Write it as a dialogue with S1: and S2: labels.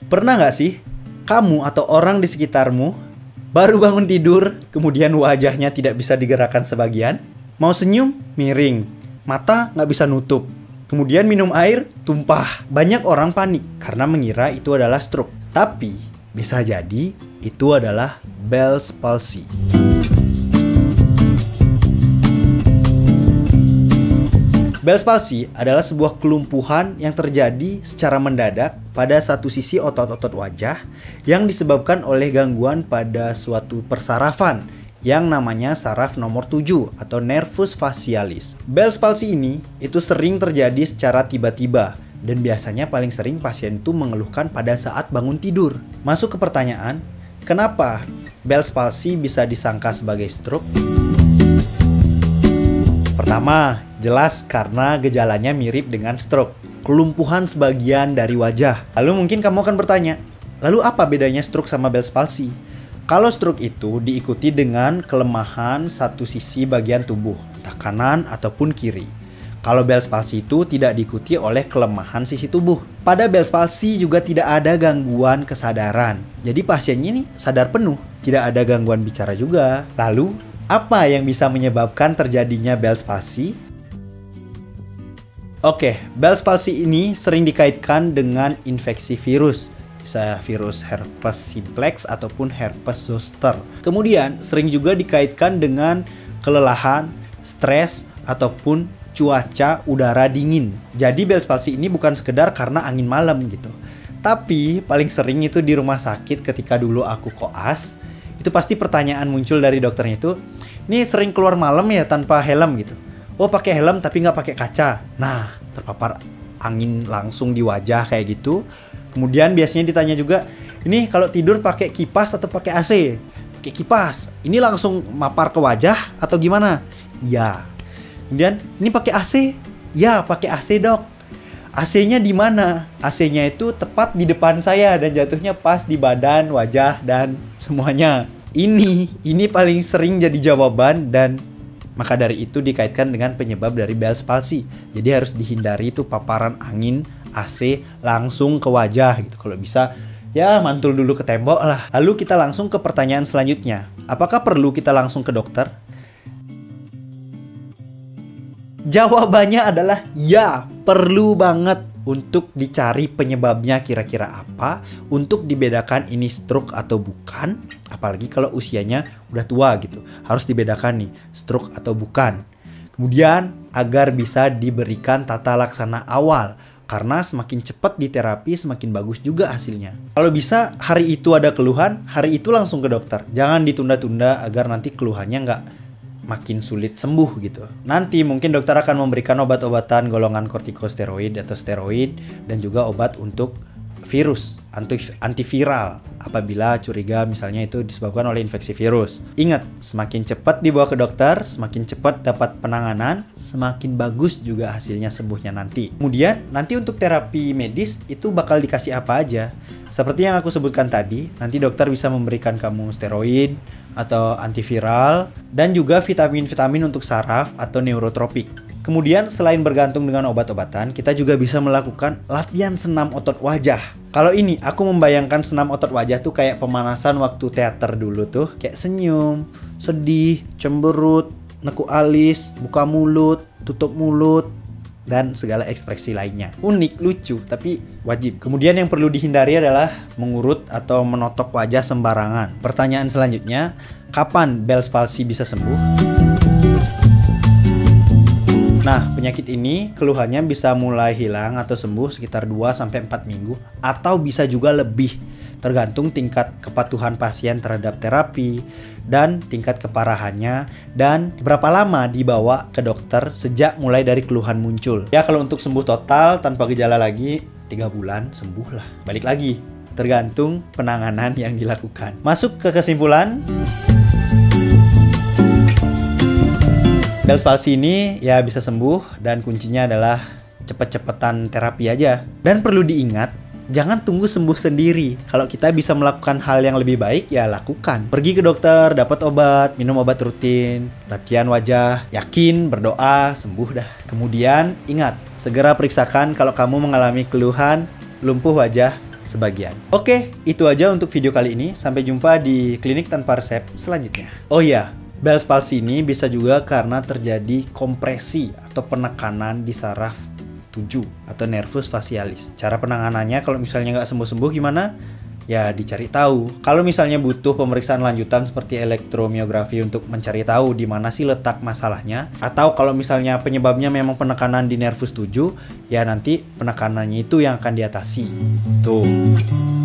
S1: Pernah nggak sih kamu atau orang di sekitarmu baru bangun tidur, kemudian wajahnya tidak bisa digerakkan sebagian? Mau senyum, miring. Mata nggak bisa nutup. Kemudian minum air, tumpah. Banyak orang panik karena mengira itu adalah stroke. Tapi bisa jadi itu adalah Bell's palsy. Bell's palsy adalah sebuah kelumpuhan yang terjadi secara mendadak pada satu sisi otot-otot wajah yang disebabkan oleh gangguan pada suatu persarafan yang namanya saraf nomor 7 atau nervus facialis. Bell's palsy ini itu sering terjadi secara tiba-tiba dan biasanya paling sering pasien itu mengeluhkan pada saat bangun tidur. Masuk ke pertanyaan, kenapa Bell's palsy bisa disangka sebagai stroke? Pertama, jelas karena gejalanya mirip dengan stroke, kelumpuhan sebagian dari wajah. Lalu mungkin kamu akan bertanya, lalu apa bedanya stroke sama Bell's palsy? Kalau stroke itu diikuti dengan kelemahan satu sisi bagian tubuh, entah kanan ataupun kiri. Kalau Bell's palsy itu tidak diikuti oleh kelemahan sisi tubuh. Pada Bell's palsy juga tidak ada gangguan kesadaran. Jadi pasiennya ini sadar penuh, tidak ada gangguan bicara juga. Lalu, apa yang bisa menyebabkan terjadinya Bell's palsy? Oke, Bell's palsy ini sering dikaitkan dengan infeksi virus. Bisa virus herpes simplex ataupun herpes zoster. Kemudian sering juga dikaitkan dengan kelelahan, stres, ataupun cuaca udara dingin. Jadi Bell's palsy ini bukan sekedar karena angin malam gitu. Tapi paling sering itu di rumah sakit ketika dulu aku koas. Itu pasti pertanyaan muncul dari dokternya itu, ini sering keluar malam ya tanpa helm gitu. Oh pakai helm tapi nggak pakai kaca. Nah terpapar angin langsung di wajah kayak gitu. Kemudian biasanya ditanya juga, ini kalau tidur pakai kipas atau pakai AC? Pakai kipas. Ini langsung mapar ke wajah atau gimana? Iya. Kemudian ini pakai AC? Ya pakai AC dok. AC-nya di mana? AC-nya itu tepat di depan saya dan jatuhnya pas di badan, wajah, dan semuanya. Ini paling sering jadi jawaban dan maka dari itu dikaitkan dengan penyebab dari Bell's palsy. Jadi harus dihindari itu paparan angin AC langsung ke wajah gitu. Kalau bisa ya mantul dulu ke tembok lah. Lalu kita langsung ke pertanyaan selanjutnya. Apakah perlu kita langsung ke dokter? Jawabannya adalah ya, perlu banget untuk dicari penyebabnya kira-kira apa, untuk dibedakan ini stroke atau bukan, apalagi kalau usianya udah tua gitu. Harus dibedakan nih, stroke atau bukan. Kemudian agar bisa diberikan tata laksana awal, karena semakin cepat diterapi semakin bagus juga hasilnya. Kalau bisa hari itu ada keluhan, hari itu langsung ke dokter. Jangan ditunda-tunda agar nanti keluhannya nggak makin sulit sembuh gitu. Nanti mungkin dokter akan memberikan obat-obatan golongan kortikosteroid atau steroid dan juga obat untuk virus, antiviral apabila curiga misalnya itu disebabkan oleh infeksi virus. Ingat, semakin cepat dibawa ke dokter, semakin cepat dapat penanganan, semakin bagus juga hasilnya sembuhnya nanti. Kemudian nanti untuk terapi medis itu bakal dikasih apa aja. Seperti yang aku sebutkan tadi, nanti dokter bisa memberikan kamu steroid atau antiviral dan juga vitamin-vitamin untuk saraf atau neurotropik. Kemudian selain bergantung dengan obat-obatan, kita juga bisa melakukan latihan senam otot wajah. Kalau ini aku membayangkan senam otot wajah tuh kayak pemanasan waktu teater dulu tuh, kayak senyum, sedih, cemberut, nekuk alis, buka mulut, tutup mulut, dan segala ekspresi lainnya. Unik, lucu, tapi wajib. Kemudian yang perlu dihindari adalah mengurut atau menotok wajah sembarangan. Pertanyaan selanjutnya, kapan Bell's palsy bisa sembuh? Nah, penyakit ini keluhannya bisa mulai hilang atau sembuh sekitar 2-4 minggu atau bisa juga lebih, tergantung tingkat kepatuhan pasien terhadap terapi dan tingkat keparahannya dan berapa lama dibawa ke dokter sejak mulai dari keluhan muncul. Ya kalau untuk sembuh total tanpa gejala lagi 3 bulan sembuh lah. Balik lagi, tergantung penanganan yang dilakukan. Masuk ke kesimpulan. Bell's palsy ini ya bisa sembuh dan kuncinya adalah cepet-cepetan terapi aja. Dan perlu diingat, jangan tunggu sembuh sendiri. Kalau kita bisa melakukan hal yang lebih baik, ya lakukan. Pergi ke dokter, dapat obat, minum obat rutin, latihan wajah, yakin, berdoa, sembuh dah. Kemudian ingat, segera periksakan kalau kamu mengalami keluhan lumpuh wajah sebagian. Oke, itu aja untuk video kali ini. Sampai jumpa di klinik tanpa resep selanjutnya. Oh iya, Bell's palsy ini bisa juga karena terjadi kompresi atau penekanan di saraf 7 atau nervus facialis. Cara penanganannya kalau misalnya nggak sembuh-sembuh gimana? Ya dicari tahu. Kalau misalnya butuh pemeriksaan lanjutan seperti elektromiografi untuk mencari tahu di mana sih letak masalahnya, atau kalau misalnya penyebabnya memang penekanan di nervus 7, ya nanti penekanannya itu yang akan diatasi. Tuh.